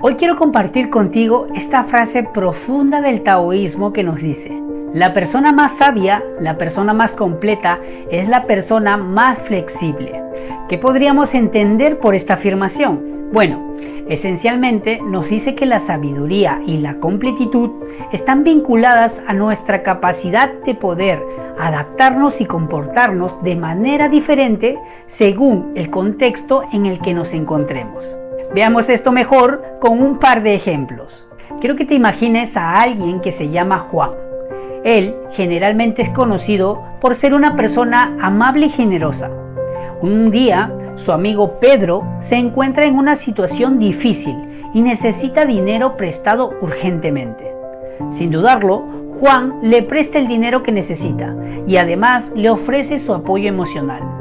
Hoy quiero compartir contigo esta frase profunda del taoísmo que nos dice: la persona más sabia, la persona más completa, es la persona más flexible. ¿Qué podríamos entender por esta afirmación? Bueno, esencialmente nos dice que la sabiduría y la completitud están vinculadas a nuestra capacidad de poder adaptarnos y comportarnos de manera diferente según el contexto en el que nos encontremos. Veamos esto mejor con un par de ejemplos. Quiero que te imagines a alguien que se llama Juan. Él generalmente es conocido por ser una persona amable y generosa. Un día, su amigo Pedro se encuentra en una situación difícil y necesita dinero prestado urgentemente. Sin dudarlo, Juan le presta el dinero que necesita y además le ofrece su apoyo emocional.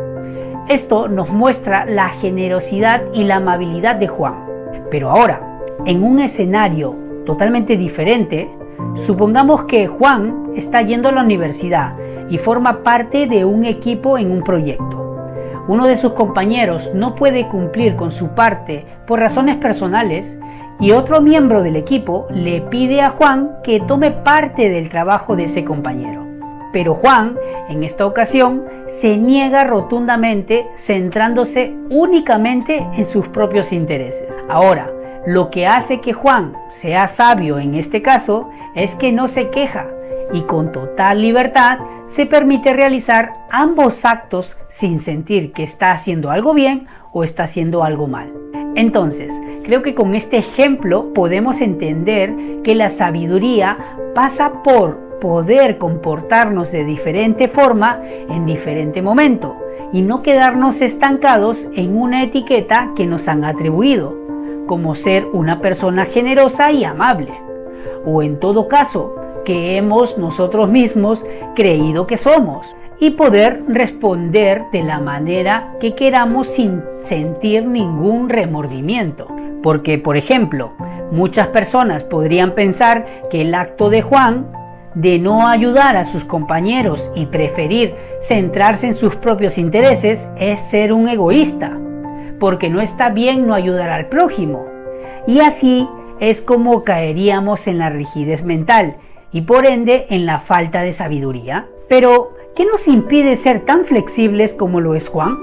Esto nos muestra la generosidad y la amabilidad de Juan. Pero ahora, en un escenario totalmente diferente, supongamos que Juan está yendo a la universidad y forma parte de un equipo en un proyecto. Uno de sus compañeros no puede cumplir con su parte por razones personales y otro miembro del equipo le pide a Juan que tome parte del trabajo de ese compañero. Pero Juan, en esta ocasión, se niega rotundamente, centrándose únicamente en sus propios intereses. Ahora, lo que hace que Juan sea sabio en este caso es que no se queja y con total libertad se permite realizar ambos actos sin sentir que está haciendo algo bien o está haciendo algo mal. Entonces, creo que con este ejemplo podemos entender que la sabiduría pasa por poder comportarnos de diferente forma en diferente momento y no quedarnos estancados en una etiqueta que nos han atribuido, como ser una persona generosa y amable, o en todo caso, que hemos nosotros mismos creído que somos, y poder responder de la manera que queramos sin sentir ningún remordimiento. Porque, por ejemplo, muchas personas podrían pensar que el acto de Juan de no ayudar a sus compañeros y preferir centrarse en sus propios intereses es ser un egoísta, porque no está bien no ayudar al prójimo. Y así es como caeríamos en la rigidez mental y por ende en la falta de sabiduría. Pero, ¿qué nos impide ser tan flexibles como lo es Juan?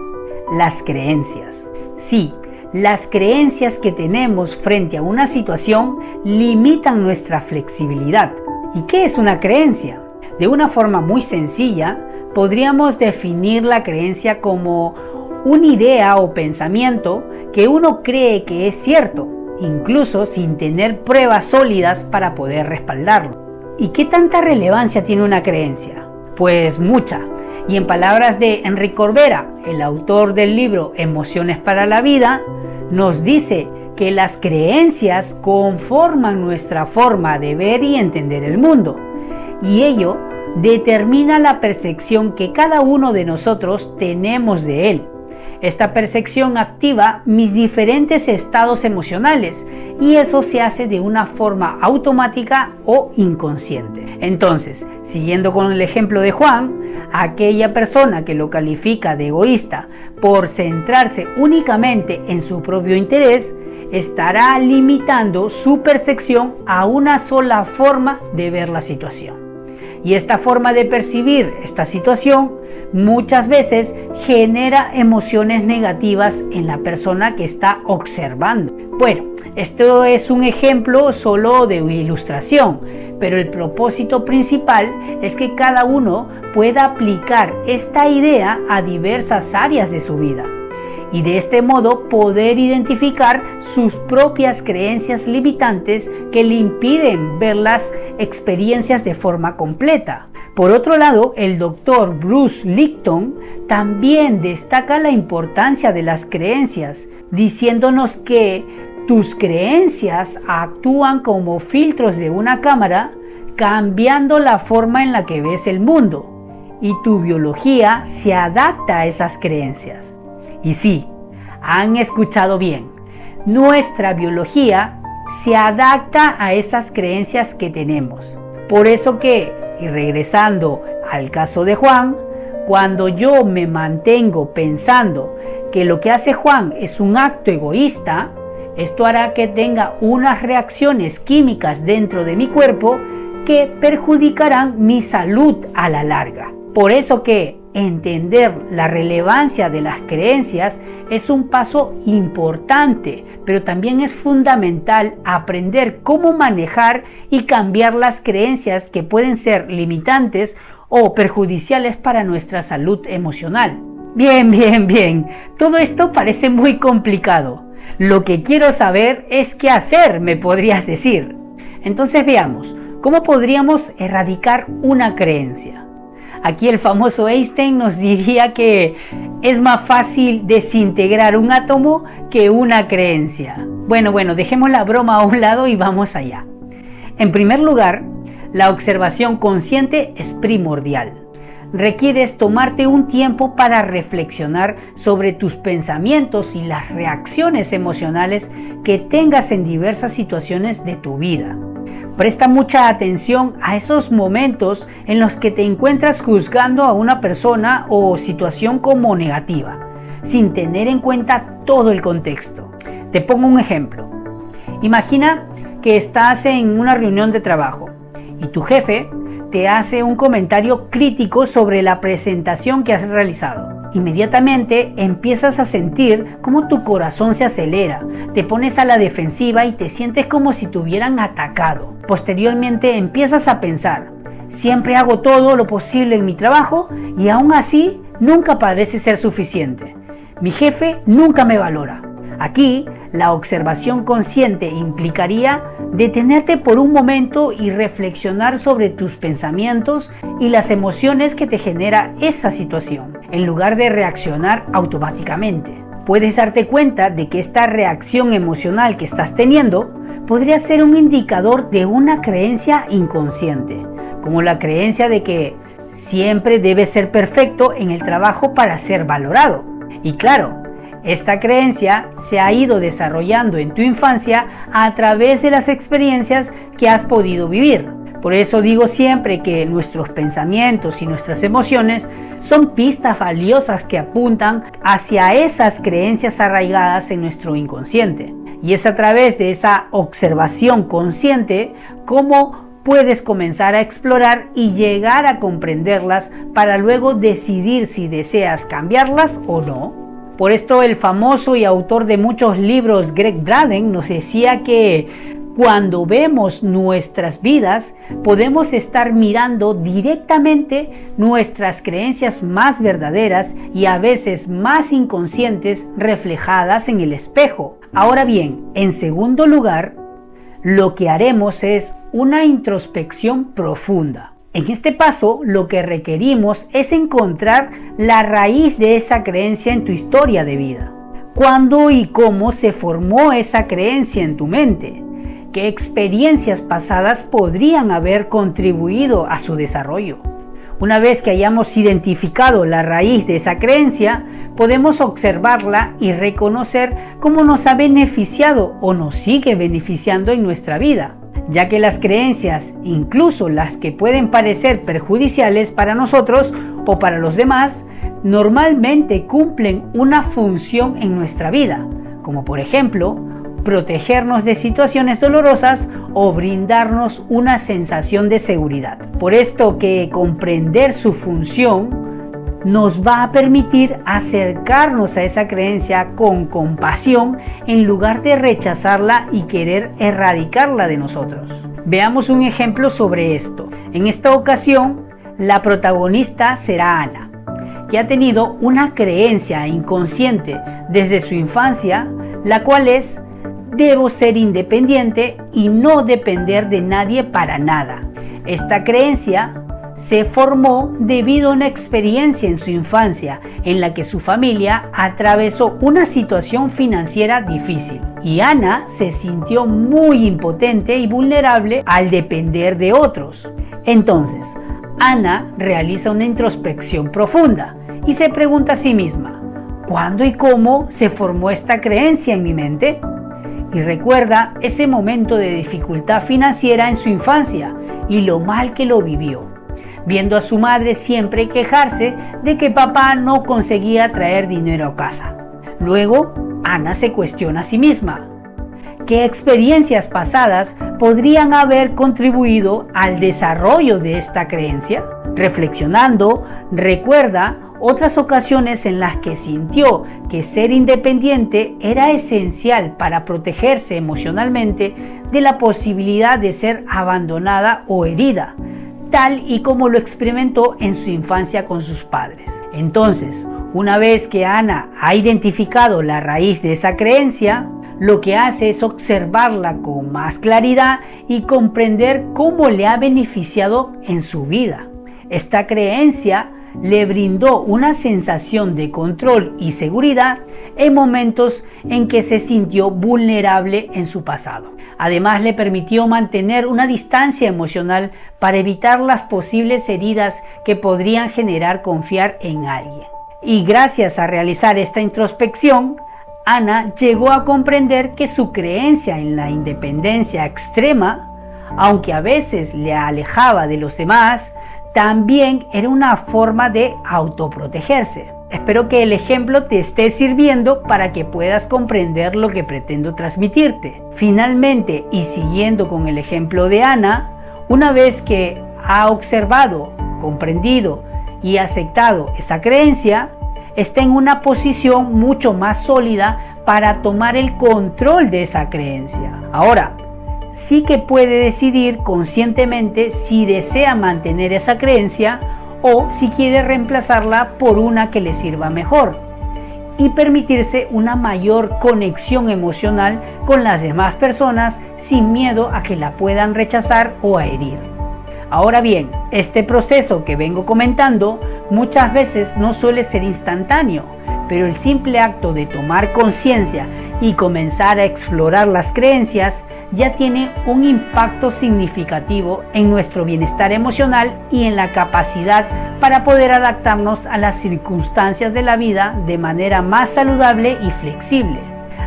Las creencias. Sí, las creencias que tenemos frente a una situación limitan nuestra flexibilidad. ¿Y qué es una creencia? De una forma muy sencilla, podríamos definir la creencia como una idea o pensamiento que uno cree que es cierto, incluso sin tener pruebas sólidas para poder respaldarlo. ¿Y qué tanta relevancia tiene una creencia? Pues mucha. Y en palabras de Enrique Corbera, el autor del libro Emociones para la Vida, nos dice que las creencias conforman nuestra forma de ver y entender el mundo, y ello determina la percepción que cada uno de nosotros tenemos de él. Esta percepción activa mis diferentes estados emocionales y eso se hace de una forma automática o inconsciente. Entonces, siguiendo con el ejemplo de Juan, aquella persona que lo califica de egoísta por centrarse únicamente en su propio interés, estará limitando su percepción a una sola forma de ver la situación. Y esta forma de percibir esta situación muchas veces genera emociones negativas en la persona que está observando. Bueno, esto es un ejemplo solo de ilustración, pero el propósito principal es que cada uno pueda aplicar esta idea a diversas áreas de su vida y de este modo poder identificar sus propias creencias limitantes que le impiden ver las experiencias de forma completa. Por otro lado, el doctor Bruce Lipton también destaca la importancia de las creencias, diciéndonos que tus creencias actúan como filtros de una cámara, cambiando la forma en la que ves el mundo, y tu biología se adapta a esas creencias. Y sí, han escuchado bien, nuestra biología se adapta a esas creencias que tenemos. Por eso que, y regresando al caso de Juan, cuando yo me mantengo pensando que lo que hace Juan es un acto egoísta, Esto hará que tenga unas reacciones químicas dentro de mi cuerpo que perjudicarán mi salud a la larga. Por eso que entender la relevancia de las creencias es un paso importante, pero también es fundamental aprender cómo manejar y cambiar las creencias que pueden ser limitantes o perjudiciales para nuestra salud emocional. Bien. Todo esto parece muy complicado. Lo que quiero saber es qué hacer, me podrías decir. Entonces veamos, ¿cómo podríamos erradicar una creencia? Aquí el famoso Einstein nos diría que es más fácil desintegrar un átomo que una creencia. Bueno, dejemos la broma a un lado y vamos allá. En primer lugar, la observación consciente es primordial. Requieres tomarte un tiempo para reflexionar sobre tus pensamientos y las reacciones emocionales que tengas en diversas situaciones de tu vida. Presta mucha atención a esos momentos en los que te encuentras juzgando a una persona o situación como negativa, sin tener en cuenta todo el contexto. Te pongo un ejemplo. Imagina que estás en una reunión de trabajo y tu jefe te hace un comentario crítico sobre la presentación que has realizado. Inmediatamente empiezas a sentir cómo tu corazón se acelera, te pones a la defensiva y te sientes como si te hubieran atacado. Posteriormente empiezas a pensar, siempre hago todo lo posible en mi trabajo y aún así nunca parece ser suficiente. Mi jefe nunca me valora. Aquí, la observación consciente implicaría detenerte por un momento y reflexionar sobre tus pensamientos y las emociones que te genera esa situación, en lugar de reaccionar automáticamente. Puedes darte cuenta de que esta reacción emocional que estás teniendo podría ser un indicador de una creencia inconsciente, como la creencia de que siempre debes ser perfecto en el trabajo para ser valorado. Y claro, esta creencia se ha ido desarrollando en tu infancia a través de las experiencias que has podido vivir. Por eso digo siempre que nuestros pensamientos y nuestras emociones son pistas valiosas que apuntan hacia esas creencias arraigadas en nuestro inconsciente. Y es a través de esa observación consciente cómo puedes comenzar a explorar y llegar a comprenderlas para luego decidir si deseas cambiarlas o no. Por esto el famoso y autor de muchos libros, Greg Braden, nos decía que cuando vemos nuestras vidas, podemos estar mirando directamente nuestras creencias más verdaderas y a veces más inconscientes reflejadas en el espejo. Ahora bien, en segundo lugar, lo que haremos es una introspección profunda. En este paso, lo que requerimos es encontrar la raíz de esa creencia en tu historia de vida. ¿Cuándo y cómo se formó esa creencia en tu mente? ¿Qué experiencias pasadas podrían haber contribuido a su desarrollo? Una vez que hayamos identificado la raíz de esa creencia, podemos observarla y reconocer cómo nos ha beneficiado o nos sigue beneficiando en nuestra vida, ya que las creencias, incluso las que pueden parecer perjudiciales para nosotros o para los demás, normalmente cumplen una función en nuestra vida, como por ejemplo, protegernos de situaciones dolorosas o brindarnos una sensación de seguridad. Por esto que comprender su función nos va a permitir acercarnos a esa creencia con compasión en lugar de rechazarla y querer erradicarla de nosotros. Veamos un ejemplo sobre esto. En esta ocasión, la protagonista será Ana, que ha tenido una creencia inconsciente desde su infancia, la cual es: debo ser independiente y no depender de nadie para nada. Esta creencia se formó debido a una experiencia en su infancia en la que su familia atravesó una situación financiera difícil y Ana se sintió muy impotente y vulnerable al depender de otros. Entonces, Ana realiza una introspección profunda y se pregunta a sí misma: ¿cuándo y cómo se formó esta creencia en mi mente? Y recuerda ese momento de dificultad financiera en su infancia y lo mal que lo vivió, viendo a su madre siempre quejarse de que papá no conseguía traer dinero a casa. Luego, Ana se cuestiona a sí misma: ¿Qué experiencias pasadas podrían haber contribuido al desarrollo de esta creencia? Reflexionando, recuerda otras ocasiones en las que sintió que ser independiente era esencial para protegerse emocionalmente de la posibilidad de ser abandonada o herida, tal y como lo experimentó en su infancia con sus padres. Entonces, una vez que Ana ha identificado la raíz de esa creencia, lo que hace es observarla con más claridad y comprender cómo le ha beneficiado en su vida. Esta creencia le brindó una sensación de control y seguridad en momentos en que se sintió vulnerable en su pasado. Además, le permitió mantener una distancia emocional para evitar las posibles heridas que podrían generar confiar en alguien. Y gracias a realizar esta introspección, Ana llegó a comprender que su creencia en la independencia extrema, aunque a veces le alejaba de los demás, también era una forma de autoprotegerse. Espero que el ejemplo te esté sirviendo para que puedas comprender lo que pretendo transmitirte. Finalmente, y siguiendo con el ejemplo de Ana, una vez que ha observado, comprendido y aceptado esa creencia, está en una posición mucho más sólida para tomar el control de esa creencia. Ahora, sí que puede decidir conscientemente si desea mantener esa creencia o si quiere reemplazarla por una que le sirva mejor y permitirse una mayor conexión emocional con las demás personas sin miedo a que la puedan rechazar o a herir. Ahora bien, este proceso que vengo comentando muchas veces no suele ser instantáneo, pero el simple acto de tomar conciencia y comenzar a explorar las creencias ya tiene un impacto significativo en nuestro bienestar emocional y en la capacidad para poder adaptarnos a las circunstancias de la vida de manera más saludable y flexible.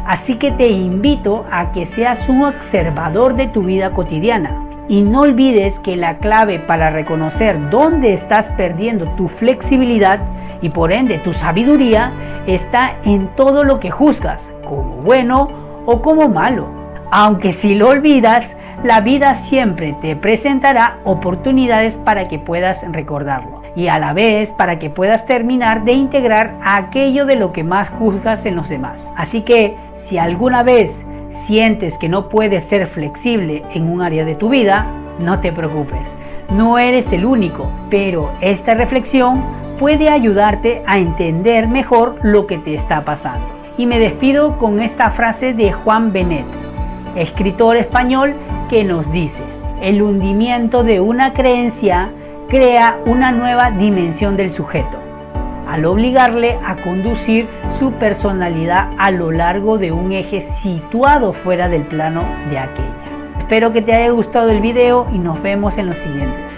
Así que te invito a que seas un observador de tu vida cotidiana. Y no olvides que la clave para reconocer dónde estás perdiendo tu flexibilidad y por ende tu sabiduría está en todo lo que juzgas, como bueno o como malo. Aunque si lo olvidas, la vida siempre te presentará oportunidades para que puedas recordarlo y a la vez para que puedas terminar de integrar aquello de lo que más juzgas en los demás. Así que si alguna vez sientes que no puedes ser flexible en un área de tu vida, no te preocupes, no eres el único, pero esta reflexión puede ayudarte a entender mejor lo que te está pasando. Y me despido con esta frase de Juan Benet, escritor español, que nos dice: el hundimiento de una creencia crea una nueva dimensión del sujeto, al obligarle a conducir su personalidad a lo largo de un eje situado fuera del plano de aquella. Espero que te haya gustado el video y nos vemos en los siguientes.